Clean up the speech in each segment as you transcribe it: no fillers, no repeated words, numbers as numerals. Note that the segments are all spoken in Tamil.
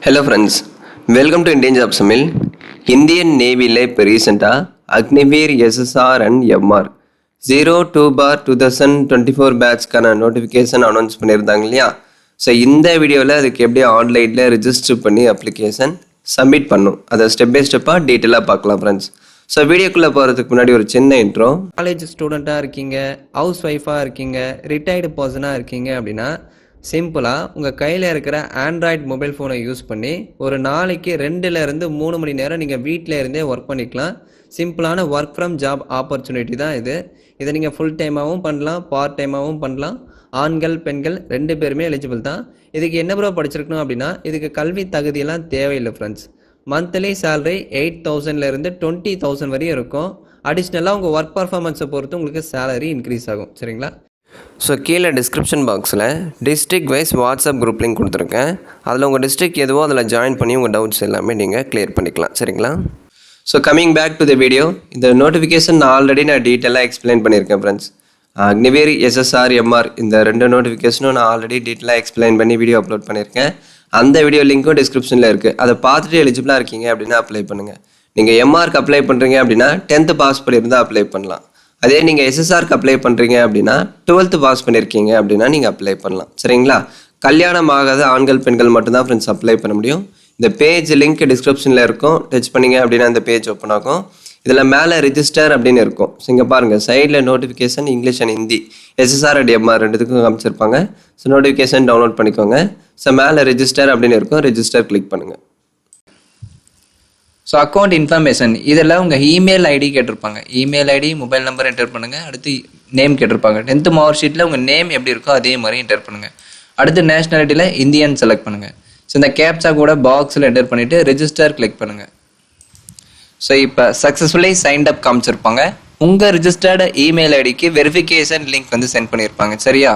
Hello friends, welcome to Indian job சமையல். இந்தியன் நேவியில் இப்போ ரீசெண்டாக அக்னிவீர் எஸ்எஸ்ஆர் அண்ட் எம்ஆர் 02/2024 பேட்ச்க்கான நோட்டிஃபிகேஷன் அனௌன்ஸ் பண்ணியிருந்தாங்க இல்லையா? ஸோ இந்த வீடியோவில் அதுக்கு எப்படி ஆன்லைனில் ரிஜிஸ்டர் பண்ணி அப்ளிகேஷன் சப்மிட் பண்ணும் அதை ஸ்டெப் பை ஸ்டெப்பாக டீட்டெயிலாக பார்க்கலாம் ஃப்ரெண்ட்ஸ். ஸோ வீடியோக்குள்ளே போகிறதுக்கு முன்னாடி ஒரு சின்ன இன்ட்ரோ. காலேஜ் ஸ்டூடெண்ட்டாக இருக்கீங்க, ஹவுஸ் ஒய்ஃபாக இருக்கீங்க, ரிட்டையர்டு பர்சனாக இருக்கீங்க அப்படின்னா சிம்பிளாக உங்கள் கையில் இருக்கிற ஆண்ட்ராய்டு மொபைல் ஃபோனை யூஸ் பண்ணி ஒரு நாளைக்கு 2லேருந்து 3 மணி நேரம் நீங்கள் வீட்டில் இருந்தே ஒர்க் பண்ணிக்கலாம். சிம்பிளான ஒர்க் ஃப்ரம் ஜாப் ஆப்பர்ச்சுனிட்டி தான் இது. இதை நீங்கள் ஃபுல் டைமாகவும் பண்ணலாம், பார்ட் டைமாகவும் பண்ணலாம். ஆண்கள் பெண்கள் 2 பேருமே எலிஜிபிள் தான். இதுக்கு என்ன ப்ரோ படிச்சிருக்கணும் அப்படின்னா இதுக்கு கல்வி தகுதியெல்லாம் தேவையில்லை ஃப்ரெண்ட்ஸ். மந்த்லி சேலரி 8,000லேருந்து 20,000 வரையும் இருக்கும். அடிஷ்னலாக உங்கள் ஒர்க் பர்ஃபார்மன்ஸை பொறுத்து உங்களுக்கு சேலரி இன்க்ரீஸ் ஆகும். சரிங்களா? ஸோ கீழே டிஸ்கிரிப்ஷன் பாக்ஸில் district wise WhatsApp group link கொடுத்துருக்கேன். அதில் உங்கள் டிஸ்ட்ரிக்ட் எதுவோ அதில் ஜாயின் பண்ணி உங்கள் டவுட்ஸ் எல்லாமே நீங்கள் கிளியர் பண்ணிக்கலாம். சரிங்களா? So coming back to the video, இந்த நோட்டிஃபிகேஷன் ஆல்ரெடி நான் டீட்டெயிலாக எக்ஸ்பிளைன் பண்ணியிருக்கேன் ஃப்ரெண்ட்ஸ். அக்னிவீர் எஸ்எஸ்ஆர் எம்ஆர் இந்த 2 நோட்டிஃபிகேஷனும் நான் ஆல்ரெடி டீட்டெயிலாக எக்ஸ்பிளைன் பண்ணி வீடியோ அப்லோட் பண்ணியிருக்கேன். அந்த வீடியோ லிங்க்கும் டிஸ்கிரிப்ஷனில் இருக்குது. அதை பார்த்துட்டு எலிஜிபிளாக இருக்கீங்க அப்படின்னா அப்ளை பண்ணுங்கள். நீங்கள் எம்ஆருக்கு அப்ளை பண்ணுறீங்க அப்படின்னா 10th பாஸ் பண்ணியிருந்தால் அப்ளை பண்ணலாம். அதே நீங்கள் எஸ்எஸ்ஆருக்கு அப்ளை பண்ணுறீங்க அப்படின்னா 12th பாஸ் பண்ணியிருக்கீங்க அப்படின்னா நீங்கள் அப்ளை பண்ணலாம். சரிங்களா? கல்யாணம் ஆகாத ஆண்கள் பெண்கள் மட்டும்தான் ஃப்ரெண்ட்ஸ் அப்ளை பண்ண முடியும். இந்த பேஜ் லிங்க் டிஸ்கிரிப்ஷனில் இருக்கும். டச் பண்ணிங்க அப்படின்னா இந்த பேஜ் ஓப்பன் ஆகும். இதில் மேலே ரிஜிஸ்டர் அப்படின்னு இருக்கும். ஸோ இங்கே பாருங்கள், சைடில் notification English and Hindi SSR and MR 2த்துக்கும் காமிச்சிருப்பாங்க. ஸோ நோட்டிஃபிகேஷன் டவுன்லோட் பண்ணிக்கோங்க. ஸோ மேலே ரிஜிஸ்டர் அப்படின்னு இருக்கும். ரிஜிஸ்டர் கிளிக் பண்ணுங்கள். ஸோ அக்கௌண்ட் இன்ஃபர்மேஷன் இதில் உங்கள் இமெயில் ஐடி கேட்டிருப்பாங்க. Email ID, mobile number enter பண்ணுங்கள். அடுத்து நேம் கேட்டிருப்பாங்க. 10th மார்க் ஷீட்டில் உங்கள் நேம் எப்படி இருக்கோ அதே மாதிரி என்டர் பண்ணுங்கள். அடுத்து நேஷனாலிட்டியில் இந்தியன் செலக்ட் பண்ணுங்கள். ஸோ இந்த கேப்சா கூட பாக்ஸில் என்டர் பண்ணிவிட்டு ரெஜிஸ்டர் கிளிக் பண்ணுங்கள். ஸோ இப்போ சக்ஸஸ்ஃபுல்லி சைன்ட் அப் காமிச்சிருப்பாங்க. உங்கள் ரிஜிஸ்டர்டு இமெயில் ஐடிக்கு வெரிஃபிகேஷன் லிங்க் வந்து சென்ட் பண்ணியிருப்பாங்க. சரியா?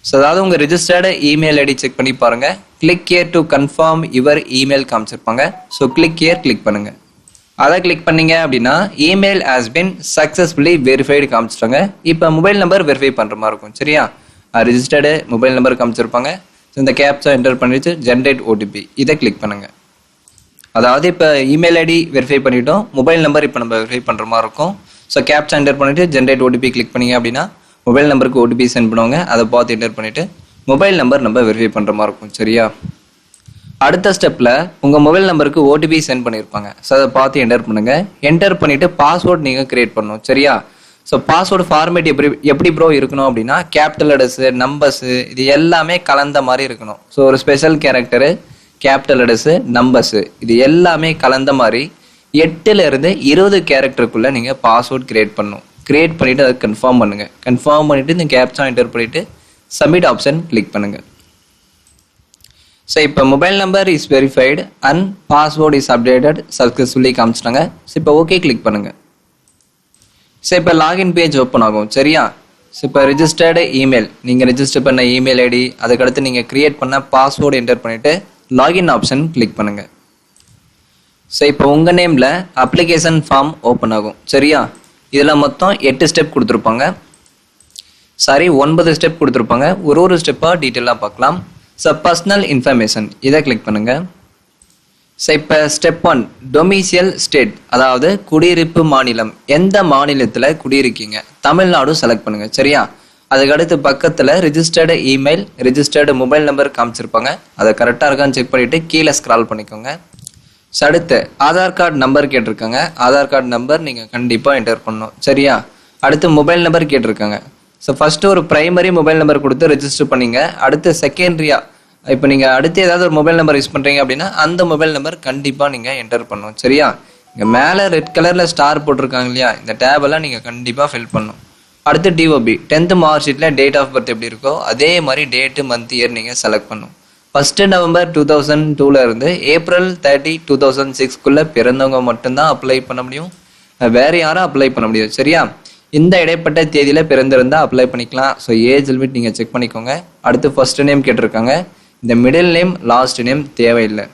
ஸோ அதாவது உங்கள் ரிஜிஸ்டர்டு இமெயில் ஐடி செக் பண்ணி பாருங்கள். Click here to confirm your email காமிச்சிருப்பாங்க. ஸோ கிளிக் ஹியர் கிளிக் பண்ணுங்கள். அதை கிளிக் பண்ணீங்க அப்படின்னா email has been successfully verified காமிச்சிட்டாங்க. இப்போ மொபைல் நம்பர் வெரிஃபை பண்ணுற மாதிரி இருக்கும். சரியா? ரிஜிஸ்டர்டு மொபைல் நம்பர் காமிச்சிருப்பாங்க. ஸோ இந்த கேப்சா என்டர் பண்ணிட்டு ஜென்ரேட் ஓடிபி இதை கிளிக் பண்ணுங்கள். அதாவது இப்போ இமெயில் ஐடி வெரிஃபை பண்ணிட்டோம், மொபைல் நம்பர் இப்போ நம்ம வெரிஃபை பண்ணுற மாதிரி இருக்கும். ஸோ கேப்சா என்டர் பண்ணிவிட்டு ஜென்ரேட் ஓடிபி கிளிக் பண்ணிங்க அப்படின்னா மொபைல் நம்பருக்கு ஓடிபி சென்ட் பண்ணுவாங்க. அதை பார்த்து என்டர் பண்ணிவிட்டு மொபைல் நம்பர் நம்ம வெரிஃபை பண்ணுற மாதிரி இருக்கும். சரியா? அடுத்த ஸ்டெப்பில் உங்கள் மொபைல் நம்பருக்கு ஓடிபி சென்ட் பண்ணியிருப்பாங்க. ஸோ அதை பார்த்து என்டர் பண்ணுங்கள். என்டர் பண்ணிவிட்டு பாஸ்வேர்ட் நீங்கள் கிரியேட் பண்ணணும். சரியா? ஸோ பாஸ்வேர்டு ஃபார்மேட் எப்படி ப்ரோ இருக்கணும் அப்படின்னா கேபிட்டல் லெட்டர்ஸு, நம்பர்ஸு இது எல்லாமே கலந்த மாதிரி இருக்கணும். ஸோ ஒரு special character, capital letters, numbers இது எல்லாமே கலந்த மாதிரி 8லேருந்து 20 கேரக்டருக்குள்ளே நீங்கள் பாஸ்வேர்ட் கிரியேட் பண்ணணும். கிரியேட் பண்ணிவிட்டு அதை கன்ஃபார்ம் பண்ணுங்கள். கன்ஃபார்ம் பண்ணிவிட்டு இந்த கேப்சா என்டர் பண்ணிவிட்டு சப்மிட் ஆப்ஷன் கிளிக் பண்ணுங்கள். ஸோ இப்போ mobile number is verified and password is updated successfully காமிச்சிட்டாங்க. ஸோ இப்போ ஓகே கிளிக் பண்ணுங்கள். ஸோ இப்போ லாகின் பேஜ் ஓப்பன் ஆகும். சரியா? ஸோ இப்போ ரிஜிஸ்டர்டு இமெயில், நீங்கள் ரிஜிஸ்டர் பண்ண இமெயில் ஐடி, அதுக்கடுத்து நீங்கள் கிரியேட் பண்ண பாஸ்வேர்டு என்டர் பண்ணிவிட்டு லாகின் ஆப்ஷன் கிளிக் பண்ணுங்கள். ஸோ இப்போ உங்கள் நேமில் அப்ளிகேஷன் ஃபார்ம் ஓப்பன் ஆகும். சரியா? இதில் மொத்தம் 8 ஸ்டெப் கொடுத்துருப்பாங்க. 9 ஸ்டெப் கொடுத்துருப்பாங்க. ஒரு ஸ்டெப்பாக டீட்டெயிலாக பார்க்கலாம். ஸோ பர்சனல் இன்ஃபர்மேஷன் இதை கிளிக் பண்ணுங்கள். ஸோ இப்போ ஸ்டெப் 1 டொமிசியல் ஸ்டேட், அதாவது குடியிருப்பு மாநிலம். எந்த மாநிலத்தில் குடியிருக்கீங்க? தமிழ்நாடு செலக்ட் பண்ணுங்கள். சரியா? அதுக்கடுத்து பக்கத்தில் registered email, registered mobile number காமிச்சிருப்பாங்க. அதை கரெக்டாக இருக்கான்னு செக் பண்ணிவிட்டு கீழே ஸ்க்ரால் பண்ணிக்கோங்க. ஸோ அடுத்து ஆதார் கார்டு நம்பர் கேட்டிருக்காங்க. ஆதார் கார்டு நம்பர் நீங்கள் கண்டிப்பாக என்டர் பண்ணணும். சரியா? அடுத்து மொபைல் நம்பர் கேட்டிருக்காங்க. ஸோ ஃபஸ்ட்டு ஒரு ப்ரைமரி மொபைல் நம்பர் கொடுத்து ரெஜிஸ்டர் பண்ணிங்க. அடுத்து செகண்டரியாக இப்போ நீங்கள் அடுத்து ஏதாவது ஒரு மொபைல் நம்பர் யூஸ் பண்ணுறீங்க அப்படின்னா அந்த மொபைல் நம்பர் கண்டிப்பாக நீங்கள் என்டர் பண்ணணும். சரியா? இங்கே மேலே ரெட் கலரில் ஸ்டார் போட்டிருக்காங்க இல்லையா, இந்த டேபெல்லாம் நீங்கள் கண்டிப்பாக ஃபில் பண்ணணும். அடுத்து டிஓபி 10th மார்க் ஷீட்டில் டேட் ஆஃப் பர்த் எப்படி இருக்கோ அதே மாதிரி டேட்டு, மந்த், இயர் நீங்கள் செலக்ட் பண்ணணும். 1 November 2002 இருந்து April 30, 2006 பிறந்தவங்க மட்டும்தான் அப்ளை பண்ண முடியும். வேற யாரும் அப்ளை பண்ண முடியாது. சரியா? இந்த இடைப்பட்ட தேதியில் பிறந்திருந்தால் அப்ளை பண்ணிக்கலாம். ஸோ ஏஜ் லிமிட் நீங்கள் செக் பண்ணிக்கோங்க. அடுத்து ஃபர்ஸ்ட் நேம் கேட்டிருக்காங்க. இந்த மிடில் நேம், லாஸ்ட் நேம் தேவையில்லை.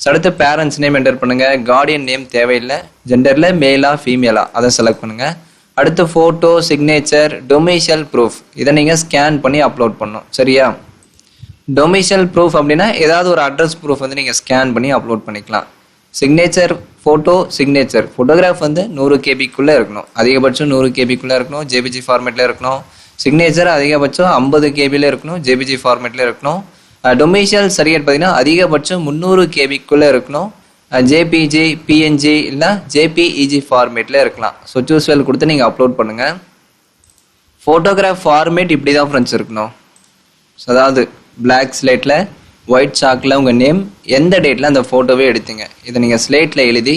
ஸோ அடுத்து பேரண்ட்ஸ் நேம் என்டர் பண்ணுங்கள். கார்டியன் நேம் தேவையில்லை. ஜெண்டரில் மேலா ஃபீமேலா அதை செலக்ட் பண்ணுங்கள். அடுத்து ஃபோட்டோ, சிக்னேச்சர், டொமிசியல் ப்ரூஃப் இதை நீங்கள் ஸ்கேன் பண்ணி அப்லோட் பண்ணணும். சரியா? டொமிஷியல் ப்ரூஃப் அப்படின்னா ஏதாவது ஒரு அட்ரஸ் ப்ரூஃப் வந்து நீங்கள் ஸ்கேன் பண்ணி அப்லோட் பண்ணிக்கலாம். சிக்னேச்சர் சிக்னேச்சர் ஃபோட்டோகிராஃப் வந்து 100 கேபிக்குள்ளே இருக்கணும், அதிகபட்சம் 100 கேபிக்குள்ளே இருக்கணும், ஜேபிஜி ஃபார்மேட்டில் இருக்கணும். சிக்னேச்சர் அதிகபட்சம் 50 கேபியில் இருக்கணும், ஜேபிஜி ஃபார்மேட்டில் இருக்கணும். டொமிஷியல் சர்டிஃபிகேட் பார்த்தீங்கன்னா அதிகபட்சம் 300 கேபிக்குள்ளே இருக்கணும். ஜேபிஜி, பிஎன்ஜி இல்லை ஜேபிஇஜி ஃபார்மேட்டில் இருக்கலாம். ஸோ சூஸ் வெல் கொடுத்து நீங்கள் அப்லோட் பண்ணுங்கள். ஃபோட்டோகிராஃப் ஃபார்மேட் இப்படி தான் ஃப்ரெண்ட்ஸ் இருக்கணும். ஸோ அதாவது பிளாக் ஸ்லேட்டில் ஒயிட் சாக்கில் உங்கள் நேம் எந்த டேட்டில் அந்த ஃபோட்டோவே எடுத்தீங்க இதை நீங்கள் ஸ்லேட்டில் எழுதி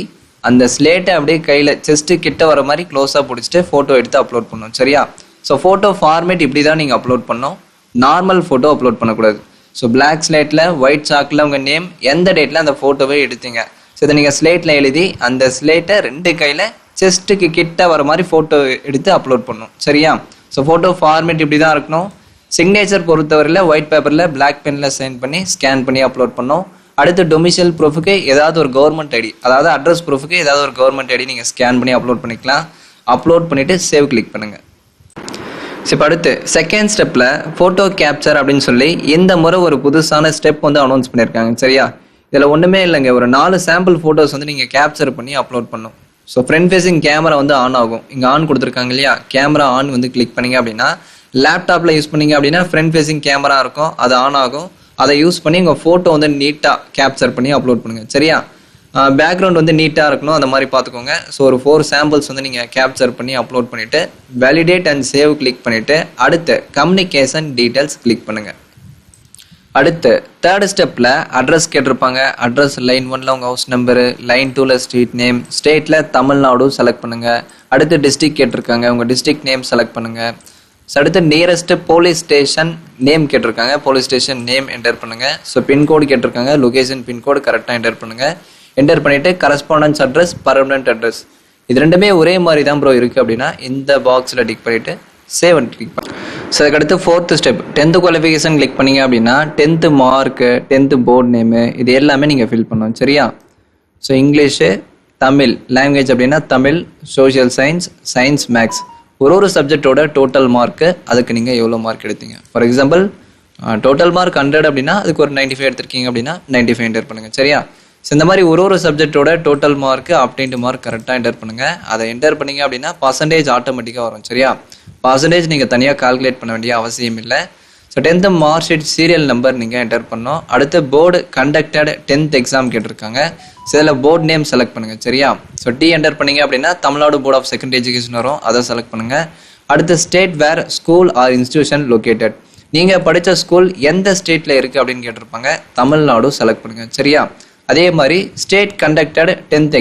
அந்த ஸ்லேட்டை அப்படியே கையில் செஸ்ட்டு கிட்ட வர மாதிரி க்ளோஸாக பிடிச்சிட்டு ஃபோட்டோ எடுத்து அப்லோட் பண்ணணும். சரியா? ஸோ ஃபோட்டோ ஃபார்மேட் இப்படி தான் நீங்கள் அப்லோட் பண்ணணும். நார்மல் ஃபோட்டோ அப்லோட் பண்ணக்கூடாது. ஸோ பிளாக் ஸ்லேட்டில் ஒயிட் சாக்கில் உங்கள் நேம் எந்த டேட்டில் அந்த ஃபோட்டோவே எடுத்தீங்க ஸோ இதை நீங்கள் ஸ்லேட்டில் எழுதி அந்த ஸ்லேட்டை 2 கையில் செஸ்ட்டுக்கு கிட்ட வர மாதிரி ஃபோட்டோ எடுத்து அப்லோட் பண்ணணும். சரியா? ஸோ ஃபோட்டோ ஃபார்மேட் இப்படி தான் இருக்கணும். சிக்னேச்சர் பொறுத்தவரையில் ஒயிட் பேப்பரில் பிளாக் பெனில் சைன் பண்ணி ஸ்கேன் பண்ணி அப்லோட் பண்ணோம். அடுத்து டொமிஷியல் ப்ரூஃபுக்கு ஏதாவது ஒரு கவர்மெண்ட் ஐடி, அதாவது அட்ரஸ் ப்ரூஃபுக்கு ஏதாவது ஒரு கவர்மெண்ட் ஐடி நீங்கள் ஸ்கேன் பண்ணி அப்லோட் பண்ணிக்கலாம். அப்லோட் பண்ணிவிட்டு சேவ் கிளிக் பண்ணுங்கள். இப்போ அடுத்து செகண்ட் ஸ்டெப்பில் ஃபோட்டோ கேப்சர் அப்படின்னு சொல்லி இந்த முறை ஒரு புதுசான ஸ்டெப் வந்து அனௌன்ஸ் பண்ணியிருக்காங்க. சரியா? இதில் ஒன்றுமே இல்லைங்க, ஒரு 4 சாம்பிள் ஃபோட்டோஸ் வந்து நீங்கள் கேப்சர் பண்ணி அப்லோட் பண்ணணும். ஸோ ஃப்ரண்ட் ஃபேஸிங் கேமரா வந்து ஆன் ஆகும். இங்கே ஆன் கொடுத்துருக்காங்க இல்லையா, கேமரா ஆன் வந்து கிளிக் பண்ணிங்க அப்படின்னா லேப்டாப்பில் யூஸ் பண்ணிங்க அப்படின்னா ஃப்ரண்ட் ஃபேஸிங் கேமரா இருக்கும், அது ஆன் ஆகும். அதை யூஸ் பண்ணி உங்கள் ஃபோட்டோ வந்து நீட்டாக கேப்சர் பண்ணி அப்லோட் பண்ணுங்கள். சரியா? பேக்ரவுண்ட் வந்து நீட்டாக இருக்கணும், அந்த மாதிரி பார்த்துக்கோங்க. ஸோ ஒரு 4 சாம்பிள்ஸ் வந்து நீங்கள் கேப்சர் பண்ணி அப்லோட் பண்ணிவிட்டு வேலிடேட் அண்ட் சேவ் கிளிக் பண்ணிவிட்டு அடுத்து கம்யூனிகேஷன் டீட்டெயில்ஸ் கிளிக் பண்ணுங்கள். அடுத்து தேர்ட் ஸ்டெப்பில் அட்ரஸ் கேட்டிருப்பாங்க. அட்ரஸ் லைன் 1ல் உங்கள் ஹவுஸ் நம்பரு, லைன் 2ல் ஸ்ட்ரீட் நேம், ஸ்டேட்டில் தமிழ்நாடு செலக்ட் பண்ணுங்கள். அடுத்து டிஸ்ட்ரிக்ட் கேட்டிருக்காங்க, உங்கள் டிஸ்ட்ரிக்ட் நேம் செலக்ட் பண்ணுங்கள். ஸோ அடுத்து நியரஸ்ட் போலீஸ் ஸ்டேஷன் நேம் கேட்டிருக்காங்க, போலீஸ் ஸ்டேஷன் நேம் என்டர் பண்ணுங்கள். ஸோ பின்கோடு கேட்டிருக்காங்க, லொகேஷன் பின்கோடு கரெக்டாக என்டர் பண்ணுங்கள். என்டர் பண்ணிவிட்டு கரஸ்பாண்டன்ஸ் அட்ரஸ், பர்மனன்ட் அட்ரஸ் இது ரெண்டுமே ஒரே மாதிரி தான் ப்ரோ இருக்குது அப்படின்னா இந்த பாக்ஸில் டிக் பண்ணிவிட்டு சேவ் அண்ட் கிளிக் பண்ணு. ஸோ அதுக்கடுத்து 4th step 10th qualification click பண்ணிங்க அப்படின்னா 10th mark, 10th board name இது எல்லாமே நீங்கள் ஃபில் பண்ணணும். சரியா? ஸோ இங்கிலீஷு, தமிழ் லாங்குவேஜ் அப்படின்னா தமிழ், சோஷியல் சயின்ஸ், சயின்ஸ், மேக்ஸ் ஒரு சப்ஜெக்டோட டோட்டல் மார்க்கு, அதுக்கு நீங்கள் எவ்வளோ மார்க் எடுத்தீங்க. ஃபார் எக்ஸாம்பிள் டோட்டல் மார்க் 100 அப்படின்னா அதுக்கு ஒரு 95 எடுத்திருக்கீங்க அப்படின்னா 95 என்டர் பண்ணுங்கள். சரியா? ஸோ இந்த மாதிரி ஒரு சப்ஜெக்டோட டோட்டல் மார்க்கு அப்டேட் மார்க் கரெக்டாக என்டர் பண்ணுங்கள். அதை என்டர் பண்ணிங்க அப்படின்னா பர்சன்டேஜ் ஆட்டோமேட்டிக்காக வரும். சரியா? பர்சன்டேஜ் நீங்கள் தனியாக கால்குலேட் பண்ண வேண்டிய அவசியம் இல்லை. So 10th mark sheet serial number நீங்கள் என்டர் பண்ணணும். அடுத்து போர்டு கண்டக்டட் 10th எக்ஸாம் கேட்டிருக்காங்க. ஸோ இதில் போர்டு நேம் செலக்ட் பண்ணுங்கள். சரியா? ஸோ டி என்டர் பண்ணிங்க அப்படின்னா Tamil Nadu board of secondary education வரும், அதை செலக்ட் பண்ணுங்கள். அடுத்து state where school or institution located, நீங்கள் படித்த ஸ்கூல் எந்த ஸ்டேட்டில் இருக்குது அப்படின்னு கேட்டிருப்பாங்க, தமிழ்நாடு செலக்ட் பண்ணுங்கள். சரியா? அதே மாதிரி ஸ்டேட் கண்டக்டட் 10th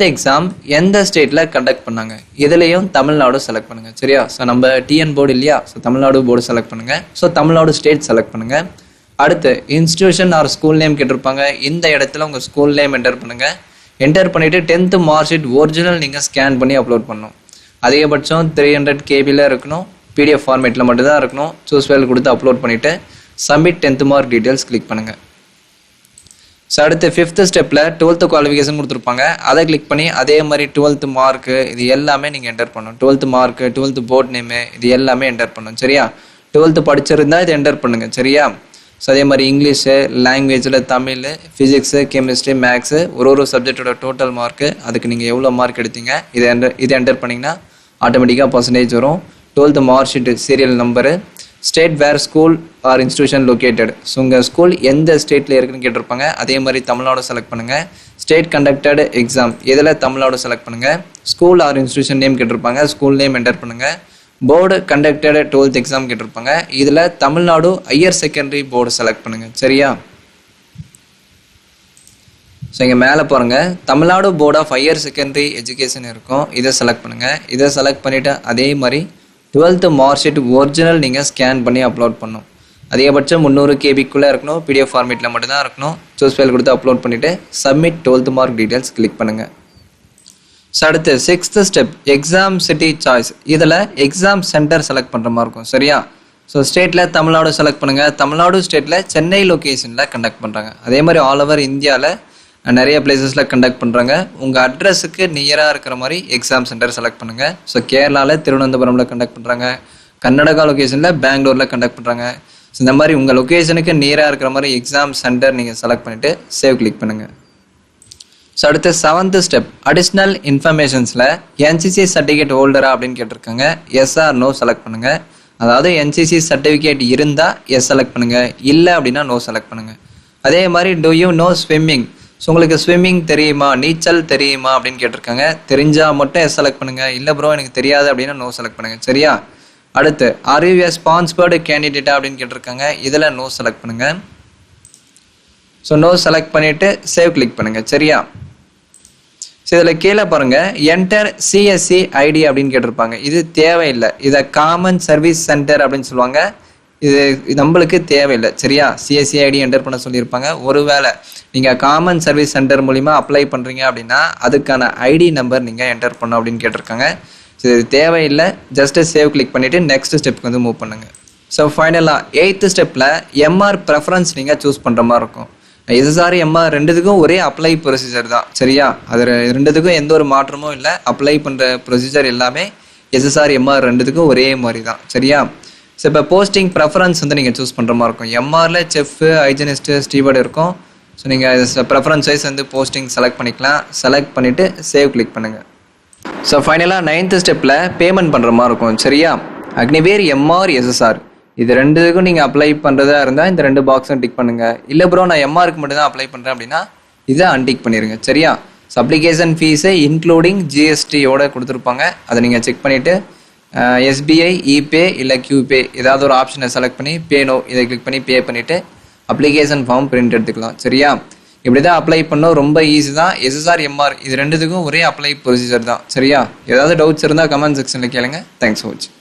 எக்ஸாம் எந்த ஸ்டேட்டில் கண்டக்ட் பண்ணாங்க இதுலேயும் தமிழ்நாடு செலக்ட் பண்ணுங்கள். சரியா? ஸோ நம்ம டிஎன் போர்டு இல்லையா, ஸோ தமிழ்நாடு போர்டு செலக்ட் பண்ணுங்கள். ஸோ தமிழ்நாடு ஸ்டேட் செலக்ட் பண்ணுங்கள். அடுத்து இன்ஸ்டிடியூஷன் ஆர் ஸ்கூல் நேம் கேட்டிருப்பாங்க, இந்த இடத்துல உங்கள் ஸ்கூல் நேம் என்டர் பண்ணுங்கள். என்டர் பண்ணிவிட்டு 10th மார்க் ஷீட் ஒரிஜினல் நீங்கள் ஸ்கேன் பண்ணி அப்லோட் பண்ணணும். அதிகபட்சம் 300 கேபியில் இருக்கணும், பிடிஎஃப் ஃபார்மேட்டில் மட்டும்தான் இருக்கணும். சூஸ் ஃபைல் கொடுத்து அப்லோட் பண்ணிவிட்டு submit 10th mark details click பண்ணுங்கள். ஸோ அடுத்து 5th ஸ்டெப்பில் 12th குவாலிஃபிகேஷன் கொடுத்துருப்பாங்க, அதை கிளிக் பண்ணி அதே மாதிரி 12th மார்க்கு இது எல்லாமே நீங்கள் என்டர் பண்ணணும். 12th mark, 12th board name இது எல்லாமே என்டர் பண்ணணும். சரியா? 12th படிச்சிருந்தா இது என்டர் பண்ணுங்கள். சரியா? ஸோ அதே மாதிரி இங்கிலீஷு, லாங்குவேஜில் தமிழ், ஃபிசிக்ஸு, கெமிஸ்ட்ரி, மேக்ஸு ஒரு சப்ஜெக்டோட டோட்டல் மார்க்கு, அதுக்கு நீங்கள் எவ்வளோ மார்க் எடுத்தீங்க இது என்டர் பண்ணிங்கன்னா ஆட்டோமேட்டிக்காக பர்சன்டேஜ் வரும். 12th mark sheet serial number, state where school or institution located, so உங்கள் ஸ்கூல் எந்த ஸ்டேட்டில் இருக்குன்னு கேட்டிருப்பாங்க, அதே மாதிரி தமிழ்நாடு செலக்ட் பண்ணுங்கள். ஸ்டேட் கண்டக்டட் எக்ஸாம் இதில் தமிழ்நாடு செலக்ட் பண்ணுங்கள். ஸ்கூல் ஆர் இன்ஸ்டிடியூஷன் நேம் கேட்டிருப்பாங்க, ஸ்கூல் நேம் என்டர் பண்ணுங்கள். போர்டு கண்டக்டட் 12th எக்ஸாம் கேட்டிருப்பாங்க, இதில் Tamil Nadu higher secondary board select பண்ணுங்கள். சரியா? ஸோ இங்கே மேலே பாருங்கள் Tamil Nadu board of higher secondary education இருக்கும், இதை செலக்ட் பண்ணுங்கள். இதை செலக்ட் பண்ணிவிட்டு அதே மாதிரி 12th மார்க் ஷீட் ஒரிஜினல் நீங்கள் ஸ்கேன் பண்ணி அப்லோட் பண்ணணும். அதிகபட்சம் 300 கேபிக்குள்ளே இருக்கணும், பிடிஎஃப் ஃபார்மேட்டில் மட்டும்தான் இருக்கணும். சூஸ் ஃபைல் கொடுத்து அப்லோட் பண்ணிவிட்டு submit 12th mark details click பண்ணுங்கள். ஸோ அடுத்து 6th step exam city choice, இதில் எக்ஸாம் சென்டர் செலக்ட் பண்ணுற மாதிரி இருக்கும். சரியா? ஸோ ஸ்டேட்டில் தமிழ்நாடு செலக்ட் பண்ணுங்கள். தமிழ்நாடு ஸ்டேட்டில் சென்னை லொக்கேஷனில் கண்டக்ட் பண்ணுறாங்க. அதே மாதிரி ஆல் ஓவர் இந்தியாவில் நிறைய பிளேசஸில் கண்டக்ட் பண்ணுறாங்க. உங்கள் அட்ரஸுக்கு நியராக இருக்கிற மாதிரி எக்ஸாம் சென்டர் செலக்ட் பண்ணுங்கள். ஸோ கேரளாவில் திருவனந்தபுரமில் கண்டக்ட் பண்ணுறாங்க, கர்நாடகா லொக்கேஷனில் பெங்களூரில் கண்டக்ட் பண்ணுறாங்க. ஸோ இந்த மாதிரி உங்கள் லொக்கேஷனுக்கு நியராக இருக்கிற மாதிரி எக்ஸாம் சென்டர் நீங்கள் செலக்ட் பண்ணிவிட்டு சேவ் கிளிக் பண்ணுங்கள். ஸோ அடுத்து 7th ஸ்டெப் அடிஷ்னல் இன்ஃபர்மேஷன்ஸில் என்சிசி சர்டிஃபிகேட் ஹோல்டரா அப்படின்னு கேட்டிருக்காங்க. எஸ் ஆர் நோ செலக்ட் பண்ணுங்கள். அதாவது என்சிசி சர்டிஃபிகேட் இருந்தால் எஸ் செலக்ட் பண்ணுங்கள், இல்லை அப்படின்னா நோ செலக்ட் பண்ணுங்கள். அதே மாதிரி do you know swimming, so உங்களுக்கு ஸ்விம்மிங் தெரியுமா, நீச்சல் தெரியுமா அப்படின்னு கேட்டிருக்காங்க. தெரிஞ்சால் மட்டும் எஸ் செலக்ட் பண்ணுங்கள், இல்லை ப்ரோ எனக்கு தெரியாது அப்படின்னா நோ செலக்ட் பண்ணுங்கள். சரியா? அடுத்து ஆர் யூ எ ஸ்பான்சர்டு கேண்டிடேட்டா அப்படின்னு கேட்டிருக்காங்க. இதில் நோ செலக்ட் பண்ணுங்கள். ஸோ நோ செலக்ட் பண்ணிவிட்டு சேவ் கிளிக் பண்ணுங்கள். சரியா? ஸோ இதில் கீழே பாருங்கள் என்டர் சிஎஸ்சி ஐடி அப்படின்னு கேட்டிருப்பாங்க. இது தேவையில்லை, இதை காமன் சர்வீஸ் சென்டர் அப்படின்னு சொல்லுவாங்க. இது நம்மளுக்கு தேவையில்லை. சரியா? சிஎஸ்சி ஐடி என்டர் பண்ண சொல்லியிருப்பாங்க. ஒருவேளை நீங்கள் காமன் சர்வீஸ் சென்டர் மூலிமா அப்ளை பண்ணுறீங்க அப்படின்னா அதுக்கான ஐடி நம்பர் நீங்கள் என்டர் பண்ணணும் அப்படின்னு கேட்டிருக்காங்க. ஸோ இது தேவையில்லை, ஜஸ்ட்டு சேவ் கிளிக் பண்ணிவிட்டு நெக்ஸ்ட் ஸ்டெப்புக்கு வந்து மூவ் பண்ணுங்கள். ஸோ ஃபைனலாக 8th ஸ்டெப்பில் எம்ஆர் ப்ரெஃபரன்ஸ் நீங்கள் சூஸ் பண்ணுற மாதிரி இருக்கும். எஸ்எஸ்ஆர் எம்ஆர் ரெண்டுத்துக்கும் ஒரே அப்ளை ப்ரொசீஜர் தான். சரியா? அது ரெண்டுத்துக்கும் எந்த ஒரு மாற்றமும் இல்லை. அப்ளை பண்ணுற ப்ரொசீஜர் எல்லாமே எஸ்எஸ்ஆர் எம்ஆர் ரெண்டுத்துக்கும் ஒரே மாதிரி தான். சரியா? ஸோ இப்போ போஸ்டிங் ப்ரெஃபரன்ஸ் வந்து நீங்கள் சூஸ் பண்ணுற மாதிரி இருக்கும். எம்ஆரில் செஃப்பு, ஹைஜனிஸ்ட்டு, ஸ்டீவர்டு இருக்கும். ஸோ நீங்கள் ப்ரெஃபரன்ஸ் வைஸ் வந்து போஸ்டிங் செலக்ட் பண்ணிக்கலாம். செலக்ட் பண்ணிவிட்டு சேவ் கிளிக் பண்ணுங்கள். ஸோ ஃபைனலாக 9th ஸ்டெப்பில் பேமெண்ட் பண்ணுற மாதிரி இருக்கும். சரியா? அக்னிவேர் எம்ஆர் எஸ்எஸ்ஆர் இது ரெண்டுக்கும் நீங்கள் அப்ளை பண்ணுறதா இருந்தால் இந்த 2 பாக்ஸும் டிக் பண்ணுங்கள். இல்லை ப்ரோ நான் எம்ஆருக்கு மட்டும் தான் அப்ளை பண்ணுறேன் அப்படின்னா இதை அன்டிக் பண்ணிடுங்க. சரியா? ஸோ அப்ளிகேஷன் ஃபீஸு இன்க்ளூடிங் ஜிஎஸ்டியோட கொடுத்துருப்பாங்க. அதை நீங்கள் செக் பண்ணிவிட்டு எஸ்பிஐ, இபே இல்லை கியூபே ஏதாவது ஒரு ஆப்ஷனை செலக்ட் பண்ணி பேனோ இதை கிளிக் பண்ணி பே பண்ணிவிட்டு அப்ளிகேஷன் ஃபார்ம் பிரிண்ட் எடுத்துக்கலாம். சரியா? இப்படி தான் அப்ளை பண்ணோம். ரொம்ப ஈஸி தான். எஸ்எஸ்ஆர் எம்ஆர் இது ரெண்டுத்துக்கும் ஒரே அப்ளை ப்ரொசீஜர் தான். சரியா? ஏதாவது டவுட்ஸ் இருந்தால் கமெண்ட் செக்ஷனில் கேளுங்க. தேங்க்ஸ் ஃபார் வாட்சிங்.